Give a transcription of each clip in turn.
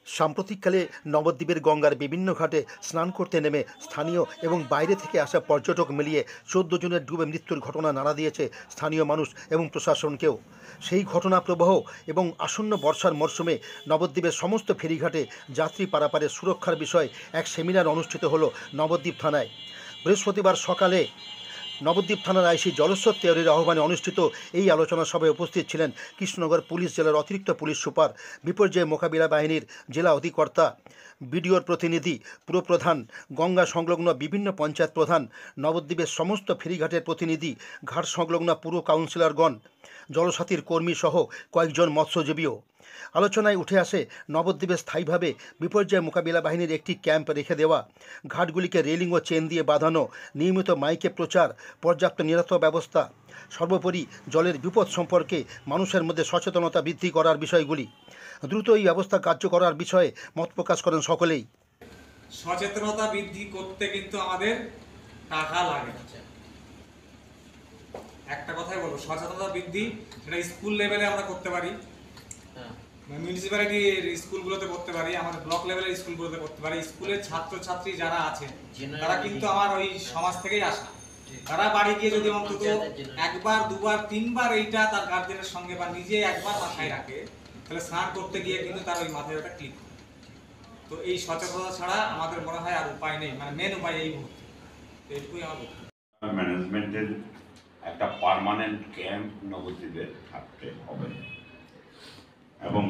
সাম্প্রতিককালে নবদ্বীপের গঙ্গার বিভিন্ন ঘাটে স্নান করতে নেমে স্থানীয় এবং বাইরে থেকে আসা পর্যটক মিলিয়ে 14 জনের ডুবে মৃত্যুর ঘটনা নাড়া দিয়েছে স্থানীয় মানুষ এবং প্রশাসনকেও। সেই ঘটনা প্রবাহ এবং আসন্ন বর্ষার মরশুমে নবদ্বীপের সমস্ত ফেরিঘাটে যাত্রী পারাপারের সুরক্ষার বিষয়ে এক সেমিনার অনুষ্ঠিত হলো নবদ্বীপ থানায়। বৃহস্পতিবার সকালে নবদ্বীপ থানার আইসি জলস্বর তেওয়ারির আহ্বানে অনুষ্ঠিত এই আলোচনা সভায় উপস্থিত ছিলেন কৃষ্ণনগর পুলিশ জেলার অতিরিক্ত পুলিশ সুপার, বিপর্যয় মোকাবিলা বাহিনীর জেলা অধিকর্তা, বিডিওর প্রতিনিধি, পুরপ্রধান, গঙ্গা সংলগ্ন বিভিন্ন পঞ্চায়েত প্রধান, নবদ্বীপের সমস্ত ফেরিঘাটের প্রতিনিধি, ঘাট সংলগ্ন পুর কাউন্সিলরগণ, জলসাথীর কর্মী সহ কয়েকজন মৎস্যজীবীও। আলোচনায় উঠে আসে নবদ্বীপে স্থায়ীভাবে বিপর্যয় মোকাবিলা বাহিনীর একটি ক্যাম্প রেখে দেওয়া, ঘাটগুলিকে রেলিং ও চেন দিয়ে বাঁধানো, নিয়মিত মাইকে প্রচার, পর্যাপ্ত নিরাপত্তা ব্যবস্থা, সর্বোপরি জলের বিপদ সম্পর্কে মানুষের মধ্যে সচেতনতা বৃদ্ধি করার বিষয়গুলি। দ্রুত এই ব্যবস্থা কার্য করার বিষয়ে মত প্রকাশ করেন সকলেই। সচেতনতা বৃদ্ধি করতে কিন্তু আমাদের টাকা লাগে। একটা কথাই বলবো, সচেতনতা বৃদ্ধি সেটা স্কুল লেভেলে আমরা করতে পারি, মিউনিসিপ্যালিটির স্কুলগুলোতে করতে পারি, আমাদের ব্লক লেভেলের স্কুলগুলোতে করতে পারি। স্কুলের ছাত্রছাত্রী যারা আছে তারা কিন্তু আমার ওই সমাজ থেকেই আসা। তারা বাড়ি গিয়ে যদি অন্তত একবার, দুবার, তিনবার এইটা তার গার্জেনের সঙ্গে বা নিজে একবার মাথায় রাখে, তাহলে স্নান করতে গিয়ে কিন্তু তার ওই মাথায় ওটা ক্লিক করে। তো এই সচেতনতা ছাড়া আমাদের মনে হয় আর উপায় নেই, মানে মেন উপায় এই মুহূর্তে। এইটুকুই আমার বক্তব্য। ম্যানেজমেন্টের একটা পার্মানেন্ট ক্যাম্প নবদ্বীপে থাকতে হবে এবং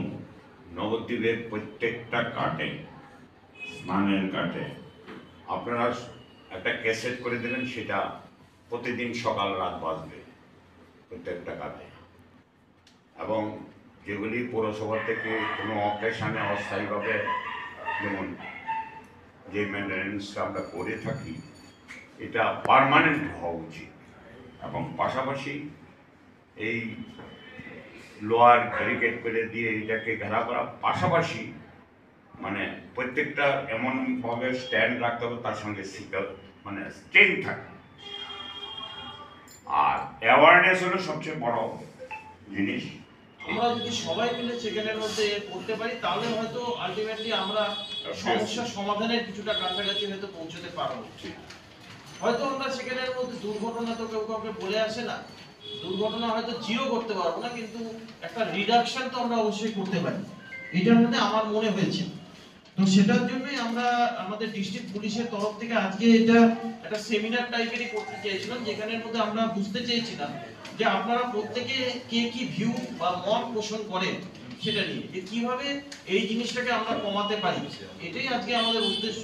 নবদ্বীপের প্রত্যেকটা ঘাটে, স্নানের ঘাটে আপনারা একটা ক্যাসেট করে দেবেন, সেটা প্রতিদিন সকাল রাত বাজবে প্রত্যেকটা ঘাটে। এবং যেগুলি পৌরসভা থেকে কোনো অকেশানে অস্থায়ীভাবে যেমন যে মেনটেন্যান্সটা আমরা করে থাকি, এটা পার্মানেন্ট হওয়া উচিত। এবং পাশাপাশি এই লোয়ার ব্যারিকেড করে দিয়ে এটাকে ঘেরা করা, পাশাপাশি মানে প্রত্যেকটা এমনভাবে স্ট্যান্ড রাখতে হবে তার সঙ্গে সিগন্যাল মানে স্টেন থাকে। আর অ্যাওয়ারনেস হলো সবচেয়ে বড় জিনিস। আমরা যদি সবাই মিলে সেখানের মধ্যে করতে পারি তাহলে হয়তো আলটিমেটলি আমরা সমস্যার সমাধানের কিছুটা কাছাকাছি হয়তো পৌঁছতে পারবো। হয়তো আমরা সেখানের মধ্যে দুর্ঘটনা তো কেউ কাউকে বলে আসে না, দুর্ঘটনা হয়তো জিরো করতে পারবো না, কিন্তু একটা রিডাকশন তো আমরা অবশ্যই করতে পারি, এটার মধ্যে আমার মনে হয়েছে। তো সেটার জন্যই আমরা আমাদের ডিস্ট্রিক্ট পুলিশের তরফ থেকে আজকে এটা একটা সেমিনার টাইপেরই করতে চেয়েছিলাম, যেখানের মধ্যে আমরা বুঝতে চেয়েছিলাম যে আপনারা প্রত্যেকে কে কি ভিউ বা মত পোষণ করেন সেটা নিয়ে, যে কিভাবে এই জিনিসটাকে আমরা কমাতে পারি। এটাই আজকে আমাদের উদ্দেশ্য।